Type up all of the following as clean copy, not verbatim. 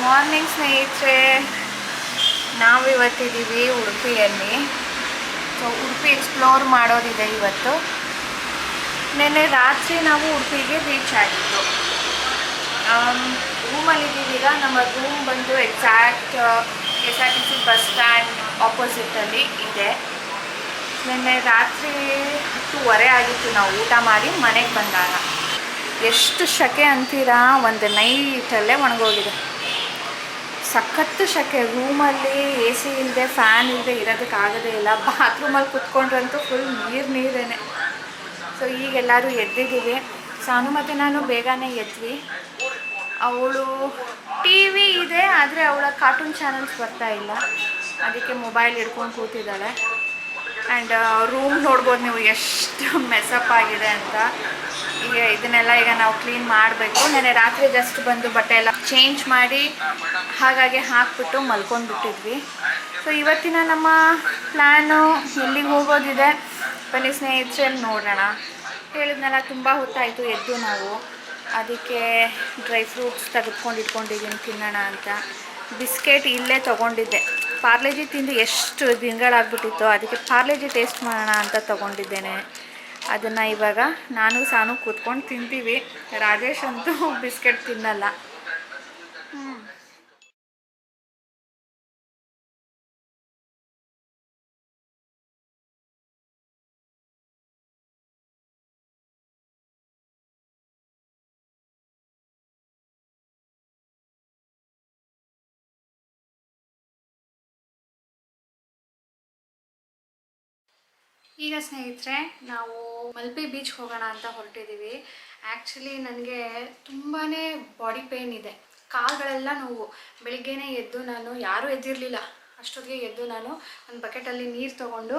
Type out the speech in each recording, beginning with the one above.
Morning ಸ್ನೇಹಿತರೆ, ನಾವು ಇವತ್ತಿದ್ದೀವಿ ಉಡುಪಿಯಲ್ಲಿ. ಸೊ ಉಡುಪಿ ಎಕ್ಸ್ಪ್ಲೋರ್ ಮಾಡೋದಿದೆ ಇವತ್ತು. ನೆನ್ನೆ ರಾತ್ರಿ ನಾವು ಉಡುಪಿಗೆ ರೀಚ್ ಆಗಿದ್ದು. ರೂಮಲ್ಲಿದ್ದೀವಿ ಈಗ. ನಮ್ಮ ರೂಮ್ ಬಂದು ಎಕ್ಸಾಕ್ಟ್ KSRTC ಬಸ್ ಸ್ಟ್ಯಾಂಡ್ ಆಪೋಸಿಟಲ್ಲಿ ಇದೆ. ನೆನ್ನೆ ರಾತ್ರಿ 10:30 ಆಗಿತ್ತು ನಾವು ಊಟ ಮಾಡಿ ಮನೆಗೆ ಬಂದಾಗ. ಎಷ್ಟು ಸೆಕೆ ಅಂತೀರಾ, ಒಂದು ನೈಟಲ್ಲೇ ಒಣಗೋಗಿದೆ. ಸಖತ್ತು ಸೆಕೆ. ರೂಮಲ್ಲಿ AC ಇಲ್ಲದೆ ಫ್ಯಾನ್ ಇಲ್ಲದೆ ಇರೋದಕ್ಕಾಗೋದೇ ಇಲ್ಲ. ಬಾತ್ರೂಮಲ್ಲಿ ಕುತ್ಕೊಂಡ್ರಂತೂ ಫುಲ್ ನೀರೇನೆ. ಸೊ ಈಗೆಲ್ಲರೂ ಎದ್ದಿದ್ದೀವಿ. ಸಾನು ಮತ್ತು ನಾನು ಬೇಗನೆ ಎದ್ವಿ. ಅವಳು TV ಇದೆ, ಆದರೆ ಅವಳ ಕಾರ್ಟೂನ್ ಚಾನಲ್ಸ್ ಬರ್ತಾ ಇಲ್ಲ, ಅದಕ್ಕೆ ಮೊಬೈಲ್ ಹಿಡ್ಕೊಂಡು ಕೂತಿದ್ದಾಳೆ. ಆ್ಯಂಡ್ ರೂಮ್ ನೋಡ್ಬೋದು ನೀವು ಎಷ್ಟು ಮೆಸಪ್ ಆಗಿದೆ ಅಂತ. ಇದನ್ನೆಲ್ಲ ಈಗ ನಾವು ಕ್ಲೀನ್ ಮಾಡಬೇಕು. ನೆನ್ನೆ ರಾತ್ರಿ ಜಸ್ಟ್ ಬಂದು ಬಟ್ಟೆ ಎಲ್ಲ ಚೇಂಜ್ ಮಾಡಿ ಹಾಗಾಗಿ ಹಾಕ್ಬಿಟ್ಟು ಮಲ್ಕೊಂಡ್ಬಿಟ್ಟಿದ್ವಿ. ಸೊ ಇವತ್ತಿನ ನಮ್ಮ ಪ್ಲ್ಯಾನು ಎಲ್ಲಿಗೆ ಹೋಗೋದಿದೆ ಬನ್ನಿ ಸ್ನೇಹಿತರೆ ನೋಡೋಣ. ಹೇಳಿದ್ನೆಲ್ಲ ತುಂಬ ಹೊತ್ತಾಯಿತು ಎದ್ದು ನಾವು, ಅದಕ್ಕೆ ಡ್ರೈ ಫ್ರೂಟ್ಸ್ ತೆಗೆದುಕೊಂಡು ಇಟ್ಕೊಂಡಿದ್ದೀನಿ ತಿನ್ನೋಣ ಅಂತ. ಬಿಸ್ಕೆಟ್ ಇಲ್ಲೇ ತೊಗೊಂಡಿದ್ದೆ. ಪಾರ್ಲೆಜಿ ತಿಂದು ಎಷ್ಟು ದಿನಗಳಾಗ್ಬಿಟ್ಟಿತ್ತು, ಅದಕ್ಕೆ ಪಾರ್ಲೆಜಿ ಟೇಸ್ಟ್ ಮಾಡೋಣ ಅಂತ ತೊಗೊಂಡಿದ್ದೇನೆ. ಅದನ್ನು ಇವಾಗ ನಾನು ಸಾನು ಕೂತ್ಕೊಂಡು ತಿಂತೀವಿ. ರಾಜೇಶ್ ಅಂತೂ ಬಿಸ್ಕೆಟ್ ತಿನ್ನಲ್ಲ. ಈಗ ಸ್ನೇಹಿತರೆ ನಾವು ಮಲ್ಪೆ ಬೀಚ್ ಹೋಗೋಣ ಅಂತ ಹೊರಟಿದ್ದೀವಿ. ಆ್ಯಕ್ಚುಲಿ ನನಗೆ ತುಂಬಾ ಬಾಡಿ ಪೇಯ್ನ್ ಇದೆ, ಕಾಲುಗಳೆಲ್ಲ ನೋವು. ಬೆಳಿಗ್ಗೆನೇ ಎದ್ದು ನಾನು, ಯಾರೂ ಎದ್ದಿರಲಿಲ್ಲ ಅಷ್ಟೊತ್ತಿಗೆ ಎದ್ದು ನಾನು ಒಂದು ಬಕೆಟಲ್ಲಿ ನೀರು ತೊಗೊಂಡು,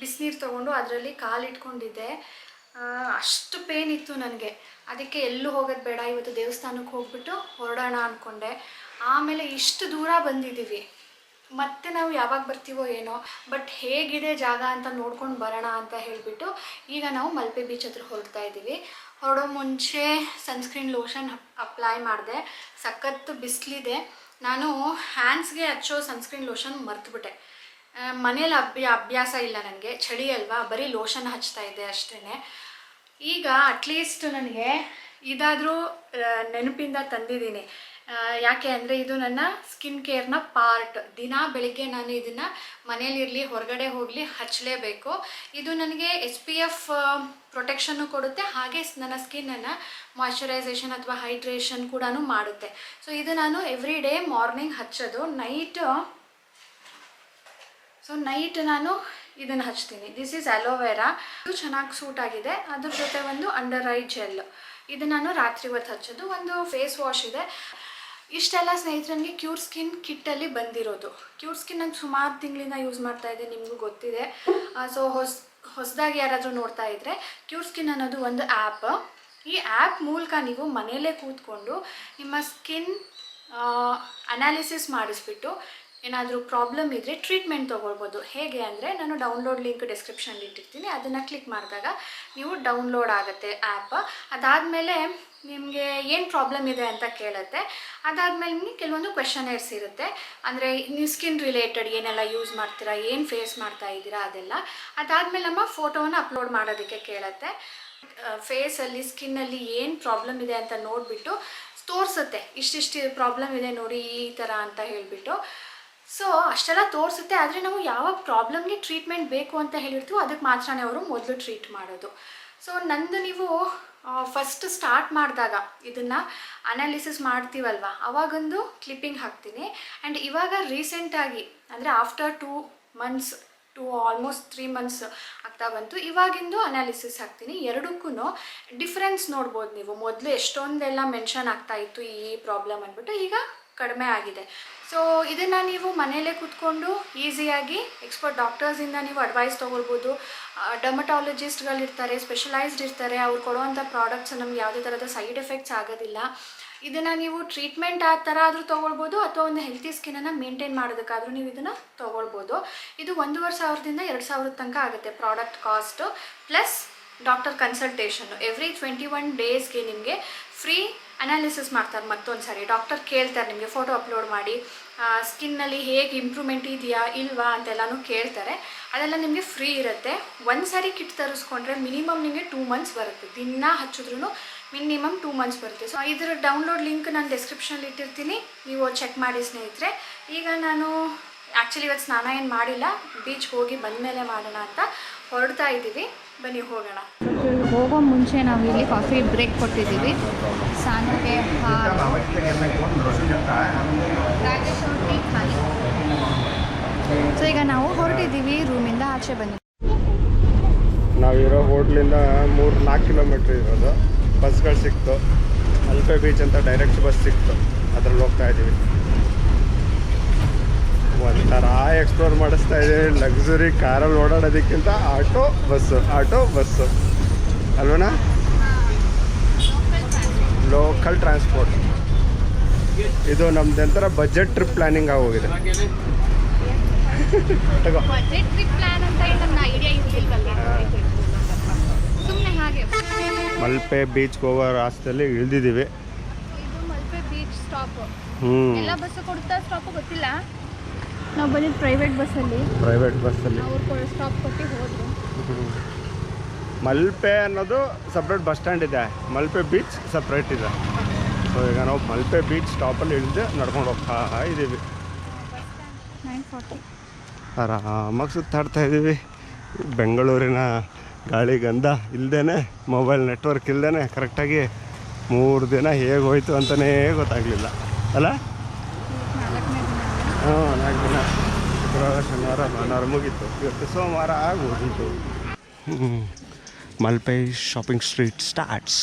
ಬಿಸಿನೀರು ತೊಗೊಂಡು ಅದರಲ್ಲಿ ಕಾಲಿಟ್ಕೊಂಡಿದ್ದೆ. ಅಷ್ಟು ಪೇಯ್ನ್ ಇತ್ತು ನನಗೆ. ಅದಕ್ಕೆ ಎಲ್ಲೂ ಹೋಗೋದು ಬೇಡ, ಇವತ್ತು ದೇವಸ್ಥಾನಕ್ಕೆ ಹೋಗ್ಬಿಟ್ಟು ಹೊರಡೋಣ ಅಂದ್ಕೊಂಡೆ. ಆಮೇಲೆ ಇಷ್ಟು ದೂರ ಬಂದಿದ್ದೀವಿ, ಮತ್ತೆ ನಾವು ಯಾವಾಗ ಬರ್ತೀವೋ ಏನೋ, ಬಟ್ ಹೇಗಿದೆ ಜಾಗ ಅಂತ ನೋಡ್ಕೊಂಡು ಬರೋಣ ಅಂತ ಹೇಳಿಬಿಟ್ಟು ಈಗ ನಾವು ಮಲ್ಪೆ ಬೀಚ್ ಹತ್ರ ಹೊರಡ್ತಾ ಇದ್ದೀವಿ. ಹೊರಡೋ ಮುಂಚೆ ಸನ್ಸ್ಕ್ರೀನ್ ಲೋಷನ್ ಅಪ್ಲೈ ಮಾಡಿದೆ. ಸಖತ್ತು ಬಿಸಿಲಿದೆ. ನಾನು ಹ್ಯಾಂಡ್ಸ್ಗೆ ಹಚ್ಚೋ ಸನ್ಸ್ಕ್ರೀನ್ ಲೋಷನ್ ಮರ್ತುಬಿಟ್ಟೆ. ಮನೇಲಿ ಅಭ್ಯಾಸ ಇಲ್ಲ ನನಗೆ, ಚಳಿ ಅಲ್ವಾ, ಬರೀ ಲೋಷನ್ ಹಚ್ತಾ ಇದ್ದೆ ಅಷ್ಟೇ. ಈಗ ಅಟ್ಲೀಸ್ಟ್ ನನಗೆ ಇದಾದರೂ ನೆನಪಿಂದ ತಂದಿದ್ದೀನಿ. ಯಾಕೆ ಅಂದರೆ ಇದು ನನ್ನ ಸ್ಕಿನ್ ಕೇರ್ನ ಪಾರ್ಟ್. ದಿನ ಬೆಳಿಗ್ಗೆ ನಾನು ಇದನ್ನು ಮನೇಲಿರಲಿ ಹೊರಗಡೆ ಹೋಗಲಿ ಹಚ್ಚಲೇಬೇಕು. ಇದು ನನಗೆ SPF ಪ್ರೊಟೆಕ್ಷನ್ನು ಕೊಡುತ್ತೆ, ಹಾಗೆ ನನ್ನ ಸ್ಕಿನ್ನನ್ನು ಮಾಯ್ಶ್ಚರೈಸೇಷನ್ ಅಥವಾ ಹೈಡ್ರೇಷನ್ ಕೂಡ ಮಾಡುತ್ತೆ. ಸೊ ಇದು ನಾನು ಎವ್ರಿ ಡೇ ಮಾರ್ನಿಂಗ್ ಹಚ್ಚೋದು. ನೈಟ್ ನಾನು ಇದನ್ನು ಹಚ್ತೀನಿ. This is aloe vera. ಇದು ಚೆನ್ನಾಗಿ ಸೂಟ್ ಆಗಿದೆ. ಅದ್ರ ಜೊತೆ ಒಂದು ಅಂಡರ್ ಐ ಜೆಲ್, ಇದು ನಾನು ರಾತ್ರಿ ಹೊತ್ತು ಹಚ್ಚೋದು. ಒಂದು ಫೇಸ್ ವಾಶ್ ಇದೆ. ಇಷ್ಟೆಲ್ಲ ಸ್ನೇಹಿತರಿಗೆ ಕ್ಯೂರ್ಸ್ಕಿನ್ ಕಿಟ್ಟಲ್ಲಿ ಬಂದಿರೋದು. ಕ್ಯೂರ್ಸ್ಕಿನ್ ನಾನು ಸುಮಾರು ತಿಂಗಳಿಂದ ಯೂಸ್ ಮಾಡ್ತಾ ಇದ್ದೆ, ನಿಮಗೂ ಗೊತ್ತಿದೆ. ಸೊ ಹೊಸದಾಗಿ ಯಾರಾದರೂ ನೋಡ್ತಾ ಇದ್ದರೆ, ಕ್ಯೂರ್ಸ್ಕಿನ್ ಅನ್ನೋದು ಒಂದು ಆ್ಯಪ್. ಈ ಆ್ಯಪ್ ಮೂಲಕ ನೀವು ಮನೆಯಲ್ಲೇ ಕೂತ್ಕೊಂಡು ನಿಮ್ಮ ಸ್ಕಿನ್ ಅನಾಲಿಸಿಸ್ ಮಾಡಿಸ್ಬಿಟ್ಟು ಏನಾದರೂ ಪ್ರಾಬ್ಲಮ್ ಇದ್ದರೆ ಟ್ರೀಟ್ಮೆಂಟ್ ತೊಗೊಳ್ಬೋದು. ಹೇಗೆ ಅಂದರೆ, ನಾನು ಡೌನ್ಲೋಡ್ ಲಿಂಕ್ ಡಿಸ್ಕ್ರಿಪ್ಷನಲ್ಲಿ ಇಟ್ಟಿರ್ತೀನಿ, ಅದನ್ನು ಕ್ಲಿಕ್ ಮಾಡಿದಾಗ ನೀವು ಡೌನ್ಲೋಡ್ ಆಗುತ್ತೆ ಆ್ಯಪ್. ಅದಾದಮೇಲೆ ನಿಮಗೆ ಏನು ಪ್ರಾಬ್ಲಮ್ ಇದೆ ಅಂತ ಕೇಳುತ್ತೆ. ಅದಾದಮೇಲೆ ನಿಮಗೆ ಕೆಲವೊಂದು ಕ್ವೆಶನೇರ್ಸ್ ಇರುತ್ತೆ. ಅಂದರೆ ನೀವು ಸ್ಕಿನ್ ರಿಲೇಟೆಡ್ ಏನೆಲ್ಲ ಯೂಸ್ ಮಾಡ್ತೀರಾ, ಏನು ಫೇಸ್ ಮಾಡ್ತಾ ಇದ್ದೀರಾ ಅದೆಲ್ಲ. ಅದಾದಮೇಲೆ ನಮ್ಮ ಫೋಟೋವನ್ನು ಅಪ್ಲೋಡ್ ಮಾಡೋದಕ್ಕೆ ಕೇಳುತ್ತೆ. ಫೇಸಲ್ಲಿ ಸ್ಕಿನ್ನಲ್ಲಿ ಏನು ಪ್ರಾಬ್ಲಮ್ ಇದೆ ಅಂತ ನೋಡಿಬಿಟ್ಟು ತೋರಿಸುತ್ತೆ. ಇಷ್ಟಿಷ್ಟು ಪ್ರಾಬ್ಲಮ್ ಇದೆ ನೋಡಿ ಈ ಥರ ಅಂತ ಹೇಳಿಬಿಟ್ಟು. ಸೊ ಅಷ್ಟೆಲ್ಲ ತೋರಿಸುತ್ತೆ. ಆದರೆ ನಾವು ಯಾವ ಪ್ರಾಬ್ಲಮ್ಗೆ ಟ್ರೀಟ್ಮೆಂಟ್ ಬೇಕು ಅಂತ ಹೇಳಿರ್ತೀವೋ ಅದಕ್ಕೆ ಮಾತ್ರನೇ ಅವರು ಮೊದಲು ಟ್ರೀಟ್ ಮಾಡೋದು. ಸೊ ನಂದು ನೀವು ಫಸ್ಟ್ ಸ್ಟಾರ್ಟ್ ಮಾಡಿದಾಗ ಇದನ್ನು ಅನಾಲಿಸಿಸ್ ಮಾಡ್ತೀವಲ್ವ, ಅವಾಗೊಂದು ಕ್ಲಿಪ್ಪಿಂಗ್ ಹಾಕ್ತೀನಿ. ಆ್ಯಂಡ್ ಇವಾಗ ರೀಸೆಂಟಾಗಿ ಅಂದರೆ after 2 months to almost 3 months ಆಗ್ತಾ ಬಂತು, ಇವಾಗಿಂದು ಅನಾಲಿಸಿಸ್ ಹಾಕ್ತೀನಿ. ಎರಡಕ್ಕೂ ಡಿಫ್ರೆನ್ಸ್ ನೋಡ್ಬೋದು ನೀವು. ಮೊದಲು ಎಷ್ಟೊಂದೆಲ್ಲ ಮೆನ್ಷನ್ ಆಗ್ತಾ ಇತ್ತು ಈ ಪ್ರಾಬ್ಲಮ್ ಅಂದ್ಬಿಟ್ಟು, ಈಗ ಕಡಿಮೆ ಆಗಿದೆ. ಸೊ ಇದನ್ನು ನೀವು ಮನೆಯಲ್ಲೇ ಕೂತ್ಕೊಂಡು ಈಸಿಯಾಗಿ ಎಕ್ಸ್ಪರ್ಟ್ ಡಾಕ್ಟರ್ಸಿಂದ ನೀವು ಅಡ್ವೈಸ್ ತೊಗೊಳ್ಬೋದು. ಡರ್ಮಟಾಲಜಿಸ್ಟ್ಗಳಿರ್ತಾರೆ, ಸ್ಪೆಷಲೈಸ್ಡ್ ಇರ್ತಾರೆ, ಅವ್ರು ಕೊಡುವಂಥ ಪ್ರಾಡಕ್ಟ್ಸ್ ನಮ್ಗೆ ಯಾವುದೇ ಥರದ ಸೈಡ್ ಎಫೆಕ್ಟ್ಸ್ ಆಗೋದಿಲ್ಲ. ಇದನ್ನು ನೀವು ಟ್ರೀಟ್ಮೆಂಟ್ ಆ ಥರ ಆದರೂ ತೊಗೊಳ್ಬೋದು, ಅಥವಾ ಒಂದು ಹೆಲ್ತಿ ಸ್ಕಿನ್ನನ್ನು ಮೇಂಟೈನ್ ಮಾಡೋದಕ್ಕಾದರೂ ನೀವು ಇದನ್ನು ತೊಗೊಳ್ಬೋದು. ಇದು 1,500ದಿಂದ 2,000 ತನಕ ಆಗುತ್ತೆ product cost, plus doctor consultation. Every 21 ಡೇಸ್ಗೆ ನಿಮಗೆ ಫ್ರೀ ಅನಾಲಿಸಿಸ್ ಮಾಡ್ತಾರೆ ಮತ್ತೊಂದು ಸಾರಿ. ಡಾಕ್ಟರ್ ಕೇಳ್ತಾರೆ ನಿಮಗೆ ಫೋಟೋ ಅಪ್ಲೋಡ್ ಮಾಡಿ, ಸ್ಕಿನ್ನಲ್ಲಿ ಹೇಗೆ ಇಂಪ್ರೂವ್ಮೆಂಟ್ ಇದೆಯಾ ಇಲ್ವಾ ಅಂತೆಲ್ಲನೂ ಕೇಳ್ತಾರೆ. ಅದೆಲ್ಲ ನಿಮಗೆ ಫ್ರೀ ಇರುತ್ತೆ. ಒಂದು ಸಾರಿ ಕಿಟ್ ತರಿಸ್ಕೊಂಡ್ರೆ ಮಿನಿಮಮ್ ನಿಮಗೆ 2 months ಬರುತ್ತೆ. ದಿನ ಹಚ್ಚಿದ್ರೂ ಮಿನಿಮಮ್ 2 months ಬರುತ್ತೆ. ಸೊ ಇದರ ಡೌನ್ಲೋಡ್ ಲಿಂಕ್ ನಾನು ಡಿಸ್ಕ್ರಿಪ್ಷನಲ್ಲಿ ಇಟ್ಟಿರ್ತೀನಿ, ನೀವು ಚೆಕ್ ಮಾಡಿ ಸ್ನೇಹಿತರೆ. ಈಗ ನಾನು ಆ್ಯಕ್ಚುಲಿ ಇವತ್ತು ಸ್ನಾನ ಏನು ಮಾಡಿಲ್ಲ, ಬೀಚ್ಗೆ ಹೋಗಿ ಬಂದಮೇಲೆ ಮಾಡೋಣ ಅಂತ ಹೊರಡ್ತಾ ಇದ್ದೀವಿ. ಬನ್ನಿ ಹೋಗೋಣ. ಹೋಗೋ ಮುಂಚೆ ನಾವು ಇಲ್ಲಿ ಕಾಫಿ ಬ್ರೇಕ್ ಕೊಟ್ಟಿದ್ದೀವಿ. ಸಾನುಗೆ ರಾಜೇಶ್ ಟೀ ಖಾಲಿ. ಸೊ ಈಗ ನಾವು ಹೊರಟಿದ್ದೀವಿ, ರೂಮಿಂದ ಆಚೆ ಬಂದಿದ್ದೀವಿ. ನಾವಿರೋ ಹೋಟ್ಲಿಂದ 3-4 ಕಿಲೋಮೀಟ್ರ್ ಇರೋದು. ಬಸ್ಗಳು ಸಿಕ್ತು, ಮಲ್ಪೆ ಬೀಚ್ ಅಂತ ಡೈರೆಕ್ಟ್ ಬಸ್ ಸಿಕ್ತು, ಅದ್ರಲ್ಲಿ ಹೋಗ್ತಾ ಇದ್ದೀವಿ. ಒಂಥರ ಎಕ್ಸ್ಪ್ಲೋರ್ ಮಾಡಿಸ್ತಾ ಇದ್ದೀವಿ. ಲಕ್ಸುರಿ ಕಾರಲ್ಲಿ ಓಡಾಡೋದಕ್ಕಿಂತ ಆಟೋ ಬಸ್ಸು ಅಲ್ವನಾ? Local transport. ಇದು ನಮ್ದು ಒಂಥರ ಬಜೆಟ್ ಟ್ರಿಪ್ ಪ್ಲಾನಿಂಗ್ ಆಗೋಗಿದೆ. ಮಲ್ಪೆ ಬೀಚ್ಗೆ ಹೋಗೋ ರಾಸ್ತೆಯಲ್ಲಿ ಇಳಿದಿದ್ದೀವಿ. Malpe beach stop. ಎಲ್ಲ ಬಸ್ ಕೊಡ್ತಾ ಸ್ಟಾಪ್ ಗೊತ್ತಿಲ್ಲ. ನಾವು ಬಂದಿದ್ದು ಪ್ರೈವೇಟ್ ಬಸ್ಸಲ್ಲಿ ಅವ್ರು ಸ್ಟಾಪ್ ಕೊಟ್ಟು ಹೋದ್ರು. ಮಲ್ಪೆ ಅನ್ನೋದು ಸಪ್ರೇಟ್ ಬಸ್ ಸ್ಟ್ಯಾಂಡ್ ಇದೆ, ಮಲ್ಪೆ ಬೀಚ್ ಸಪ್ರೇಟ್ ಇದೆ. ಸೊ ಈಗ ನಾವು ಮಲ್ಪೆ ಬೀಚ್ ಸ್ಟಾಪಲ್ಲಿ ಇಳಿದು ನಡ್ಕೊಂಡು ಹೋಗ್ತಾ ಇದ್ದೀವಿ. 9:40 ಆರಾಮಾಗಿ ಸುತ್ತಾಡ್ತಾ ಇದ್ದೀವಿ. ಬೆಂಗಳೂರಿನ ಗಾಳಿ ಗಂಧ ಇಲ್ಲದೇ, ಮೊಬೈಲ್ ನೆಟ್ವರ್ಕ್ ಇಲ್ಲದೇ ಕರೆಕ್ಟಾಗಿ 3 ದಿನ ಹೇಗೆ ಹೋಯ್ತು ಅಂತಲೇ ಗೊತ್ತಾಗಲಿಲ್ಲ ಅಲ್ಲ? 4 ದಿನ. ಶುಕ್ರವಾರ, ಶನಿವಾರ, ಭಾನುವಾರ ಮುಗೀತು. ಇವತ್ತು ಸೋಮವಾರ ಆಗೋದುಂಟು. Malpe shopping street starts.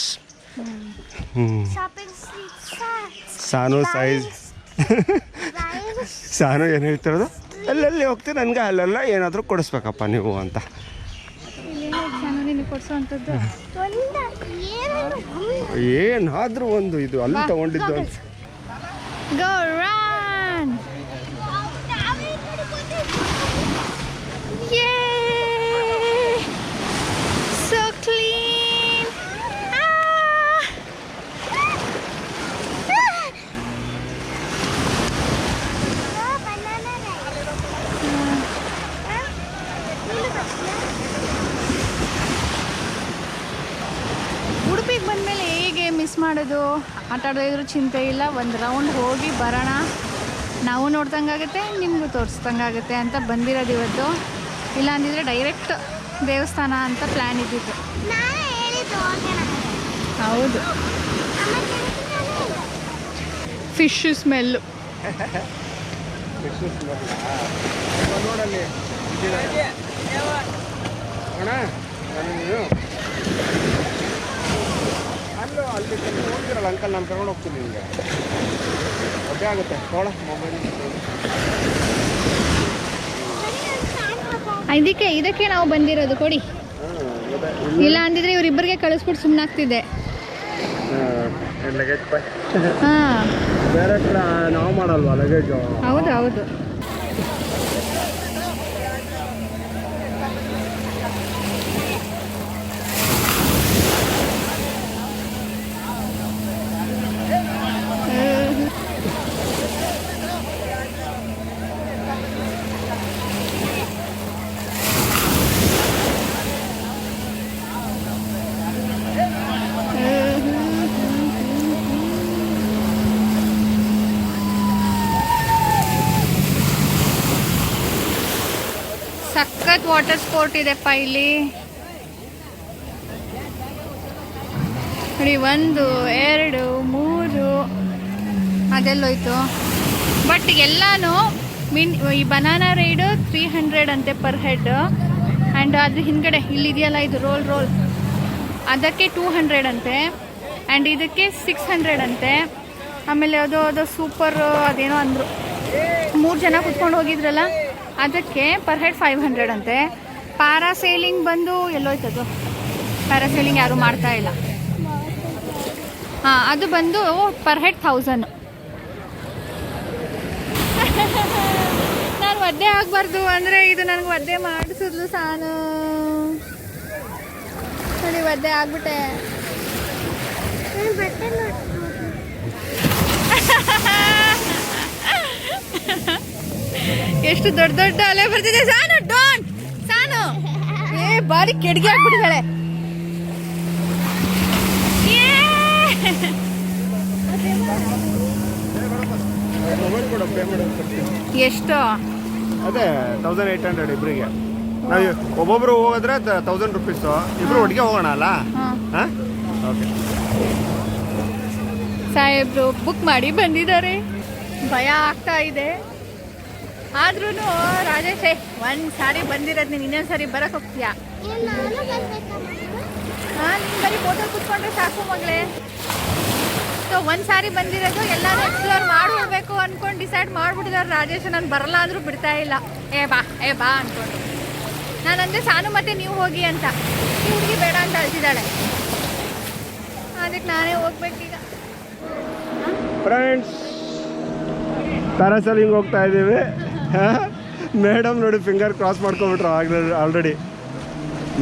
ಸಾನು ಸೈಜ್ ಸಾನು ಏನು ಹೇಳ್ತಿರೋದು, ಅಲ್ಲಲ್ಲಿ ಹೋಗ್ತೀನಿ, ನನಗೆ ಅಲ್ಲೆಲ್ಲ ಏನಾದರೂ ಕೊಡಿಸ್ಬೇಕಪ್ಪ ನೀವು ಅಂತ. ಏನಾದರೂ ಒಂದು ಇದು ಅಲ್ಲಿ ತಗೊಂಡಿದ್ದು ಉಡುಪಿಗೆ ಬಂದಮೇಲೆ ಹೇಗೆ ಮಿಸ್ ಮಾಡೋದು, ಆಟ ಆಡೋದ್ರ ಚಿಂತೆ ಇಲ್ಲ. ಒಂದು ರೌಂಡ್ ಹೋಗಿ ಬರೋಣ, ನಾವು ನೋಡ್ದಂಗಾಗುತ್ತೆ, ನಿಮಗೂ ತೋರಿಸ್ದಂಗಾಗುತ್ತೆ ಅಂತ ಬಂದಿರೋದು ಇವತ್ತು. ಇಲ್ಲ ಅಂದಿದ್ರೆ ಡೈರೆಕ್ಟ್ ದೇವಸ್ಥಾನ ಅಂತ ಪ್ಲ್ಯಾನ್ ಇದ್ದಿದ್ದು. ಹೌದು, ಫಿಶ್ ಸ್ಮೆಲ್ಲು. ನೋಡಲ್ಲಿ ಅಲ್ಲೂ ಅಲ್ಲಿ ಹೋಗ್ತಿರಲ್ಲ ಅಂಕಲ್, ನಾನು ಕರ್ಕೊಂಡು ಹೋಗ್ತೀನಿ ನಿಮಗೆ. ಒಬ್ಬೇ ಆಗುತ್ತೆ ನೋಡ ಮೊಬೈಲ್. ಇದಕ್ಕೆ ನಾವು ಬಂದಿರೋದು ಕೊಡಿ. ಇಲ್ಲ ಅಂದಿದ್ರೆ ಇವರಿಬ್ಬರಿಗೆ ಕಳಿಸ್ಬಿಟ್ಟು ಸುಮ್ಮನಾಗ್ತಿದ್ದೆ. ಲಗೇಜ್ ಬೇರೆ ಕಡೆ ನಾವು ಮಾಡಲ್ವಾ ಲಗೇಜು? ಹೌದು ಹೌದು. ಸಖತ್ ವಾಟರ್ ಸ್ಪೋರ್ಟ್ ಇದೆಪ್ಪ ಇಲ್ಲಿ ನೋಡಿ. 1 2 3 ಅದೆಲ್ಲೋಯ್ತು. ಬಟ್ ಎಲ್ಲಾನು ಈ ಬನಾನಾ ರೈಡು 300 ಅಂತೆ ಪರ್ ಹೆಡ್. ಆ್ಯಂಡ್ ಅದ್ರ ಹಿಂದ್ಗಡೆ ಇಲ್ಲಿದೆಯಲ್ಲ ಇದು ರೋಲ್ ಅದಕ್ಕೆ 200 ಅಂತೆ. ಆ್ಯಂಡ್ ಇದಕ್ಕೆ 600 ಅಂತೆ. ಆಮೇಲೆ ಅದು ಸೂಪರ್ ಅದೇನೋ ಅಂದರು, 3 ಜನ ಕುತ್ಕೊಂಡು ಹೋಗಿದ್ರಲ್ಲ ಅದಕ್ಕೆ ಪರ್ ಹೆಡ್ 500 ಅಂತೆ. ಪ್ಯಾರಾಸೈಲಿಂಗ್ ಬಂದು ಎಲ್ಲೋಯ್ತದು, ಪ್ಯಾರಾಸೈಲಿಂಗ್ ಯಾರೂ ಮಾಡ್ತಾ ಇಲ್ಲ. ಹಾಂ, ಅದು ಬಂದು ಪರ್ ಹೆಡ್ 1000. ನಾನು ಒದ್ದೆ ಆಗಬಾರ್ದು ಅಂದರೆ ಇದು ನನಗೆ ಒದ್ದೆ ಮಾಡಿಸಿದ್ಲು ಸಾನು. ನೋಡಿ ಒದ್ದೆ ಆಗ್ಬಿಟ್ಟೆ. ಎಷ್ಟು ದೊಡ್ಡ ದೊಡ್ಡ ಅಲೆ ಬರ್ತಿದೆ. ಸಾನು ಡೋಂಟ್ ಸಾನು ಬಾರಿ ಕೆಡ್ಗೆ ಆಗ್ಬಿಟ್ಟಿದ್ದಾಳೆ. ಎಷ್ಟು? ಅದೇ 1800 ಇಬ್ಬರಿಗೆ. ನಾವು ಒಬ್ಬೊಬ್ರು ಹೋಗೋದ್ರೆ 1000 ರುಪೀಸು. ಇಬ್ರು ಒಟ್ಟಿಗೆ ಹೋಗೋಣ ಅಲ್ಲ? ಹಾಂ ಓಕೆ. ಸಾಹೇಬ್ರು ಬುಕ್ ಮಾಡಿ ಬಂದಿದ್ದಾರೆ. ಭಯ ಆಗ್ತಾ ಇದೆ. ಆದ್ರೂ ರಾಜೇಶ್ ಒಂದು ಸಾರಿ ಬಂದಿರೋದು, ನೀನು ಇನ್ನೊಂದು ಸಾರಿ ಬರಕ್ಕೆ ಹೋಗ್ತೀಯಾ? ಹಾಂ, ನೀನು ಬರೀ ಫೋಟೋ ಕೂತ್ಕೊಂಡ್ರೆ ಸಾಕು ಮಗಳೇ. ಸೊ ಒಂದು ಸಾರಿ ಬಂದಿರೋದು, ಎಲ್ಲರೂ ಎಕ್ಸ್ಪ್ಲೋರ್ ಮಾಡಿ ಹೋಗ್ಬೇಕು ಅಂದ್ಕೊಂಡು ಡಿಸೈಡ್ ಮಾಡಿಬಿಟ್ಟಿದ್ದಾರೆ ರಾಜೇಶ್. ನಾನು ಬರಲ್ಲ ಅಂದರೂ ಬಿಡ್ತಾ ಇಲ್ಲ. ಏ ಬಾ ಅಂದ್ಕೊಂಡು. ನಾನಂದರೆ ಸಾನು ಮತ್ತೆ ನೀವು ಹೋಗಿ ಅಂತ, ಈ ಹುಡುಗಿ ಬೇಡ ಅಂತ ಅಳ್ತಿದ್ದಾಳೆ. ಅದಕ್ಕೆ ನಾನೇ ಹೋಗ್ಬೇಕೀಗ. ಫ್ರೆಂಡ್ಸ್, ಪ್ಯಾರಾಸೈಲಿಂಗ್ ಹೋಗ್ತಾ ಇದ್ದೀವಿ. ಮೇಡಮ್ ನೋಡಿ ಫಿಂಗರ್ ಕ್ರಾಸ್ ಮಾಡ್ಕೊಂಬಿಟ್ರು ಆಲ್ರೆಡಿ.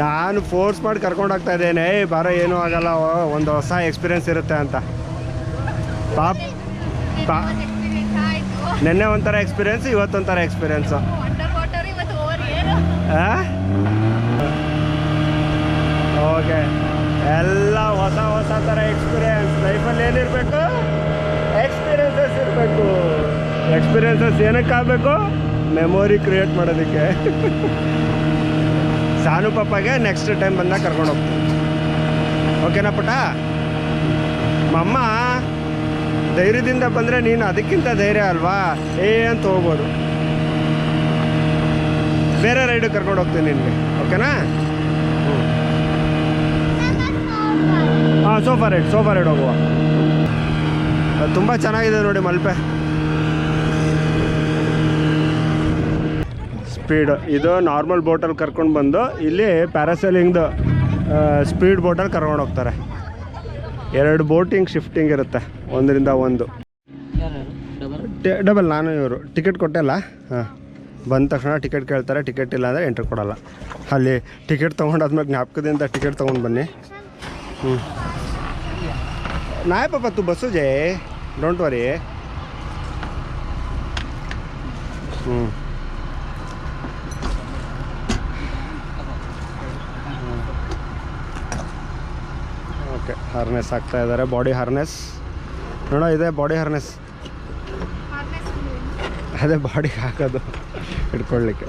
ನಾನು ಫೋರ್ಸ್ ಮಾಡಿ ಕರ್ಕೊಂಡು ಹೋಗ್ತಾ ಇದ್ದೇನೆ. ಬಾರ ಏನೂ ಆಗಲ್ಲ, ಒಂದು ಹೊಸ ಎಕ್ಸ್ಪೀರಿಯೆನ್ಸ್ ಇರುತ್ತೆ ಅಂತ. ನೆನ್ನೆ ಒಂಥರ ಎಕ್ಸ್ಪೀರಿಯೆನ್ಸ್, ಇವತ್ತೊಂಥರ ಎಕ್ಸ್ಪೀರಿಯೆನ್ಸು. ಓಕೆ, ಎಲ್ಲ ಹೊಸ ಹೊಸ ಥರ ಎಕ್ಸ್ಪೀರಿಯೆನ್ಸ್. ಲೈಫಲ್ಲಿ ಏನಿರಬೇಕು? ಎಕ್ಸ್ಪೀರಿಯೆನ್ಸಸ್ ಇರಬೇಕು. ಎಕ್ಸ್ಪೀರಿಯೆನ್ಸಸ್ ಏನಕ್ಕಾಗಬೇಕು? ಮೆಮೊರಿ ಕ್ರಿಯೇಟ್ ಮಾಡೋದಕ್ಕೆ. ಸಾನು ಪಾಪಾಗೆ ನೆಕ್ಸ್ಟ್ ಟೈಮ್ ಬಂದಾಗ ಕರ್ಕೊಂಡು ಹೋಗ್ತೀನಿ. ಓಕೆನಾ ಪುಟ್ಟ? ಮಮ್ಮ ಧೈರ್ಯದಿಂದ ಬಂದರೆ ನೀನು ಅದಕ್ಕಿಂತ ಧೈರ್ಯ ಅಲ್ವಾ ಅಂತ ಹೋಗ್ಬೋದು. ಬೇರೆ ರೈಡು ಕರ್ಕೊಂಡು ಹೋಗ್ತೀನಿ ನಿನಗೆ. ಓಕೆನಾ? ಹಾಂ, ಸೋಫಾ ರೈಡ್ ಹೋಗುವ. ತುಂಬ ಚೆನ್ನಾಗಿದೆ ನೋಡಿ ಮಲ್ಪೆ. ಸ್ಪೀಡ್ ಇದು ನಾರ್ಮಲ್ ಬೋಟಲ್ಲಿ ಕರ್ಕೊಂಡು ಬಂದು ಇಲ್ಲಿ ಪ್ಯಾರಾಸೈಲಿಂಗ್ದು ಸ್ಪೀಡ್ ಬೋಟಲ್ಲಿ ಕರ್ಕೊಂಡು ಹೋಗ್ತಾರೆ. 2 ಬೋಟಿಂಗ್ ಶಿಫ್ಟಿಂಗ್ ಇರುತ್ತೆ, ಒಂದರಿಂದ ಒಂದು. ಡಬಲ್ ನಾನು ಇವರು ಟಿಕೆಟ್ ಕೊಟ್ಟೆಲ್ಲ. ಹಾಂ, ಬಂದ ತಕ್ಷಣ ಟಿಕೆಟ್ ಕೇಳ್ತಾರೆ. ಟಿಕೆಟ್ ಇಲ್ಲ ಅಂದರೆ ಎಂಟ್ರಿ ಕೊಡೋಲ್ಲ. ಅಲ್ಲಿ ಟಿಕೆಟ್ ತೊಗೊಂಡಾದ್ಮೇಲೆ ಜ್ಞಾಪಕದಿಂದ ಟಿಕೆಟ್ ತೊಗೊಂಡು ಬನ್ನಿ. ನಾಯ್ ಪಾಪ ತು bus J, don't worry. Okay, harness ಹಾಕ್ತಾ ಇದ್ದಾರೆ. ಬಾಡಿ ಹಾರ್ನೆಸ್ ನೋಡೋ, ಇದೆ ಬಾಡಿ ಹಾರ್ನೆಸ್. ಅದೇ ಬಾಡಿಗೆ ಹಾಕೋದು ಇಟ್ಕೊಳ್ಳಿಕ್ಕೆ.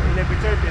ಇಲ್ಲೇ ಬಿಚ್ಚೈತಿ.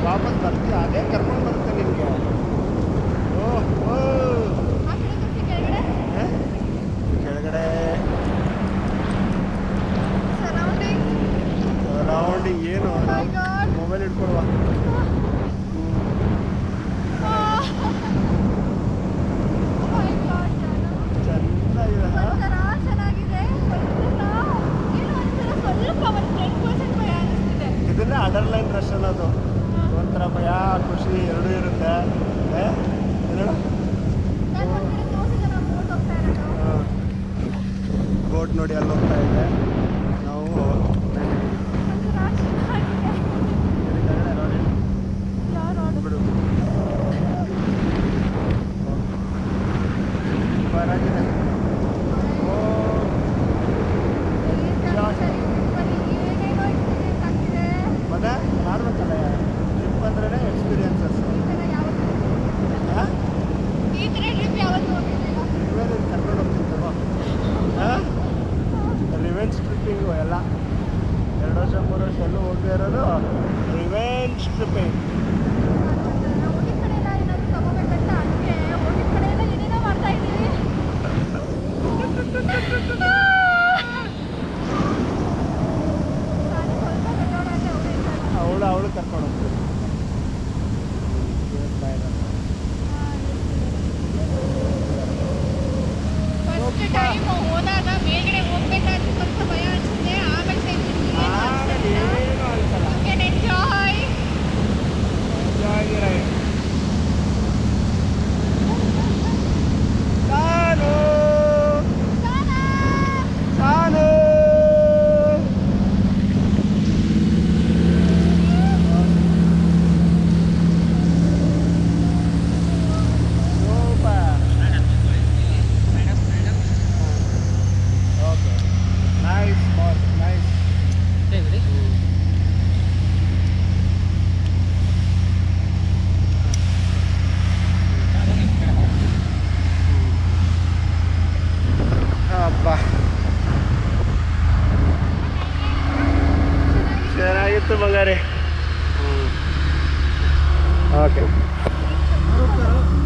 ವಾಪಸ್ ಬರ್ತೀವಿ, ಅದೇ ಕರ್ಕೊಂಡು ಬರುತ್ತೆ ನಿಮಗೆ. ಕೆಳಗಡೆ ಸರೌಂಡಿಂಗ್ ಏನು ಮೊಬೈಲ್ ಇಟ್ಕೊಡುವ. ಇದನ್ನೇ ಅಂಡರ್ಲೈನ್ ರಶ್ ಅನ್ನೋದು. ಒಂಥರ ಭಯ, ಖುಷಿ ಎರಡೂ ಇರುತ್ತೆ. ಬೋಟ್ ನೋಡಿ ಅಲ್ಲಿ ಹೋಗ್ತಾ ಇದೆ. ಒಂದು ರಾಶಿ ಆಗಿದೆ. ಯಾವ ರೋಡ್? ಮತ್ತೆ ಮಾಡ್ಬೇಕಲ್ಲ ಟ್ರಿಪ್ ಅಂದ್ರೆ ಎಕ್ಸ್ಪೀರಿಯನ್ಸಸ್. ಈ ಥರ ಟ್ರಿಪ್ ಯಾವತ್ತು ಹೋಗಿದ್ದೀರಾ? ಕರ್ಕೊಂಡು ಹೋಗ್ತಿದ್ದವ ರಿವೆಂಜ್ ಟ್ರಿಪ್ಪಿಂಗು ಎಲ್ಲ 2 ವರ್ಷ 3 ವರ್ಷ ಎಲ್ಲೂ ಹೋಗದೆ ಇರೋದು ರಿವೆಂಜ್ ಟ್ರಿಪ್ಪಿಂಗ್. ಹೋಗಿದ ಕಡೆ ಎಲ್ಲ ಏನಾದರೂ ತಗೋಬೇಕಂತ ಅದಕ್ಕೆ ಹೋಗಿದ ಕಡೆ ಎಲ್ಲ ಏನೇನೋ ಮಾಡ್ತಾ ಇದ್ದೀವಿ. ಅವಳು ಕರ್ಕೊಂಡು ಹೋಗ್ತೀವಿ. ಫಸ್ಟ್ ಟೈಮ್ ಹೋದಾಗ ಮೇಲ್ಗಡೆ ಹೋಗ್ಬೇಕಾದ್ರೆ ಸ್ವಲ್ಪ ಭಯ ಅನಿಸುತ್ತೆ. ಆಮೇಲೆ ಏನು ಅನ್ಸಲ್ಲ. ಎಂಜಾಯ್ ಸಾನು ಸಾನು ಓಕೆ ನೈಸ್ ಬಾಸ್ ನೈಸ್. ಅಬ್ಬಾ ಚೆನ್ನಾಗಿತ್ತು ಬಂಗಾರಿ. ಓಕೆ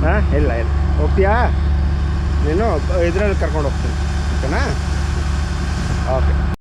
ಹಾಂ ಇಲ್ಲ ಇಲ್ಲ ಹೋಗ್ತೀಯಾ ನೀನು ಇದರಲ್ಲಿ ಕರ್ಕೊಂಡು ಹೋಗ್ತೀನಿ ಓಕೆನಾ.